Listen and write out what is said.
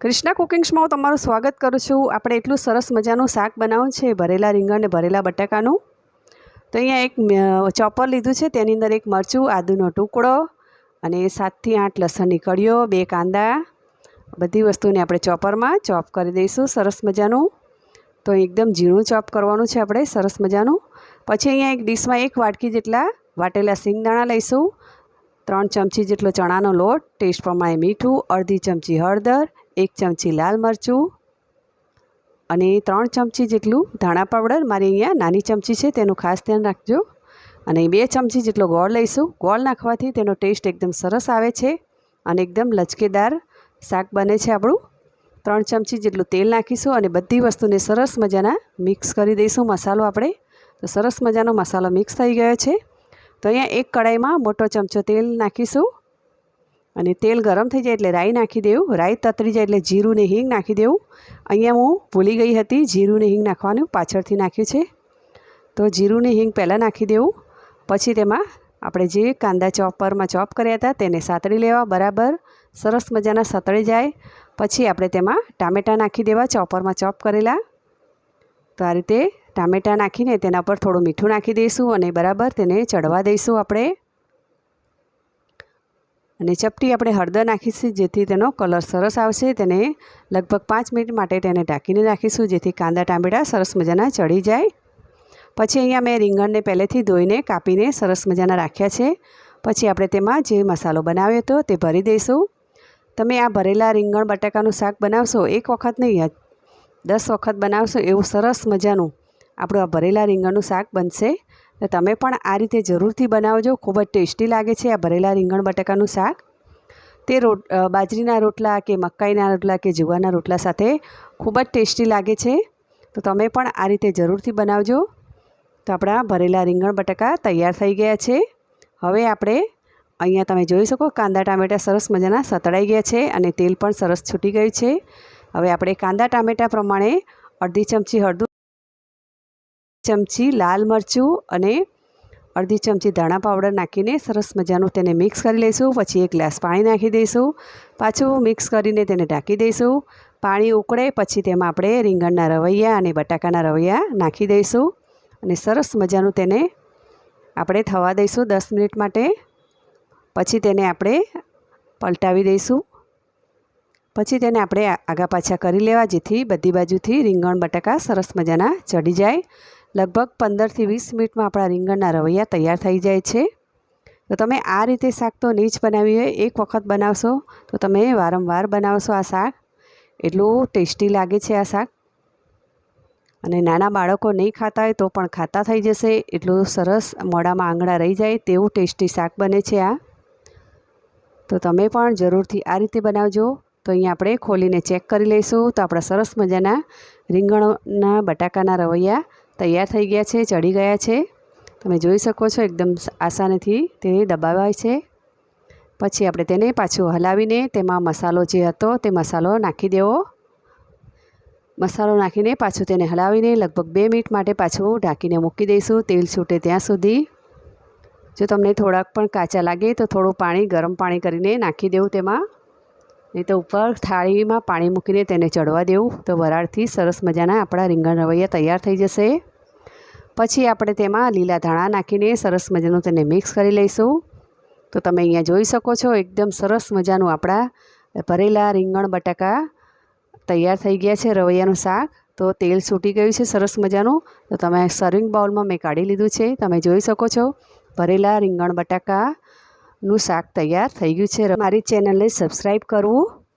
कृष्णा कुकिंग्समां तमारुं स्वागत करूँ छूँ। आपणे एटलुं सरस मजानुं शाक बनाववानुं छे, भरेला રીંગણ ने भरेला बटाकानुं। तो अहींया एक चॉपर लीधुं छे, तेनी अंदर एक मरचुं, आदुनो टुकड़ो अने 7 થી 8 लसणनी कळीओ, 2 कांदा, बधी वस्तुने आपणे चॉपरमां चॉप करी दईशुं सरस मजानुं। तो एकदम झीणुं चॉप करवानुं छे आपणे सरस मजानुं। पछी अहींया एक डिशमां 1 वाटकी जेटला वाटेला सिंगदाणा लईशुं, 3 चमची जेटलो चणानो लोट, टेस्ट प्रमाणे मीठुं, अर्धी चमची हळदर, 1 चमची लाल मरचुं अने 3 चमची जेटलुं धाणा पावडर। मारी अहींया नानी चमची छे तेनुं खास ध्यान राखजो। अने 2 चमची जेटलो गोळ लईशुं। गोळ नाखवाथी तेनो टेस्ट एकदम सरस आवे छे अने एकदम लचकेदार शाक बने छे आपणुं। 3 चमची जेटલું तेल नाखीशुं अने बधी वस्तुने सरस मजाना मिक्स करी दईशुं मसालो आपणे। तो सरस मजानो मसालो मिक्स थई गयो छे। तो अहींया एक कढ़ाईमां मोटो चमचो तेल नाखीशुं अने तेल गरम थई जाय एटले राई नाखी देवुं। राई ततरी जाय एटले जीरुं ने हींग नाखी देवुं। अहींया हूँ भूली गई हती, जीरुं ने हींग नाखवानुं पाछळथी नाख्युं छे। तो जीरुं ने हींग पहेला नाखी देवुं। पछी तेमां आपणे जे कांदा चॉपरमां चॉप कर्या हता तेने सातળી लेवा, बराबर सरस मजाना सतळी जाय पछी आपणे तेमां टामेटा नाखी देवा चॉपरमां चॉप करेला। तो आ रीते टामेटा नाखीने तेना पर थोडुं मीठुं नाखी दईशुं अने बराबर तेने चढ़वा दईशुं आपणे। अने चपटी आपणे हळदर नाखीशुं जेथी तेनो कलर सरस आवशे। तेने लगभग 5 मिनिट माटे तेने ढांकीने राखीशुं जेथी कांदा टामेटा सरस मजाना चढ़ी जाय। पछी अहींया मैं રીંગણને પહેલેથી ધોઈને કાપીને સરસ મજાના રાખ્યા છે। પછી આપણે તેમાં જે મસાલો બનાવ્યો હતો તે ભરી દઈશું। તમે આ ભરેલા રીંગણ બટાકાનું શાક બનાવશો, એક વખત નહીં 10 વખત બનાવશો એવું સરસ મજાનું આપણું આ ભરેલા રીંગણનું શાક બનશે। તો તમે પણ આ રીતે જરૂરથી બનાવજો, ખૂબ જ ટેસ્ટી લાગે છે આ ભરેલા રીંગણ બટાકાનું શાક। તે બાજરીના રોટલા કે મકાઈના રોટલા કે જુવારના રોટલા સાથે ખૂબ જ ટેસ્ટી લાગે છે। તો તમે પણ આ રીતે જરૂરથી બનાવજો। तो अपना भरेला રીંગણ बटाका तैयार थई गया है। हवे आपणे अहींया तमे जोई शको कांदा टामेटा सरस मजाना सतळाई गया है अने तेल पण सरस छूटी गयुं छे। हवे आपणे कांदा टामेटा प्रमाणे अर्धी चमची हळदर, चमची लाल मरचुं अने अर्धी चमची धाणा पावडर नाखीने सरस मजानुं तेने मिक्स करी लईशुं। पछी 1 ग्लास पाणी नाखी दईशुं, पाछुं मिक्स करीने तेने ढांकी दईशुं। पाणी उकळे पछी तेमां आपणे રીંગણના રવૈયા अने बटाकाना रवैया नाखी दईशुं अने सरस मजानुं तेने आपणे थवा दईशुं 10 मिनिट माटे। पछी तेने आपणे पलटावी दईशुं। पछी तेने आपणे आगा पाछा करी लेवा जेथी बधी बाजुथी રીંગણ बटाका सरस मजाना चढ़ी जाए। लगभग 15 થી 20 मिनिटमां आपणा રીંગણના रवैया तैयार थई जाय छे। तो तमे आ रीते शाक तो नहीं ज बनाव्युं होय, एक वखत बनावशो तो तमे वारंवार बनावशो आ शाक, एटलुं टेस्टी लागे छे आ शाक। अने नाना बाळको नहीं खाता होय तो पण खाता थई जशे, एटलुं सरस मोढामां आंगळा रही जाए तेवुं टेस्टी शाक बने छे आ। तो तमे पण जरूरथी आ रीते बनावजो। तो अहींया आपणे खोलीने चेक करी लईशुं। तो आपणा सरस मजाना રીંગણના બટાકાના રવૈયા तैयार थई गया है, चढ़ी गया है। तमे जोई शको छो एकदम आसानीथी ते दबावाय छे। पछी आपणे तेने पाछुं हलावीने तेमां मसालो जे हतो ते मसालो नाखी देवो। मसालो नाखीने पाछुं तेने हलावीने लगभग 2 मिनिट माटे पाछुं ढांकीने मूकी दईशुं तेल छूटे त्यां सुधी। जो तमने थोड़ाक पण काचा लागे तो थोड़ुं पाणी गरम पाणी करीने नाखी देवुं तेमां, नहीं तो ऊपर थाळीमां पाणी मूकीने तेने चढ़वा देवुं। तो वराळथी सरस मजाना आपणा રીંગણ રવૈયા तैयार थई जशे। पछी आपणे तेमां लीला धाणा नाखीने सरस मजानुं तेने मिक्स करी लईशुं। तो तमे अहींया जोई शको छो एकदम सरस मजानुं आपणा भरेला રીંગણ बटाका तैयार थई गया है रवैयानुं शाक। तो तेल छूटी गयुं छे सरस मजानुं। तो तमे सर्विंग बाउलमां मैं काढी लीधुं छे। तमे जोई शको छो भरेला રીંગણ बटाकानुं शाक तैयार थई गयुं छे। मारी चेनलने सब्सक्राइब करवुं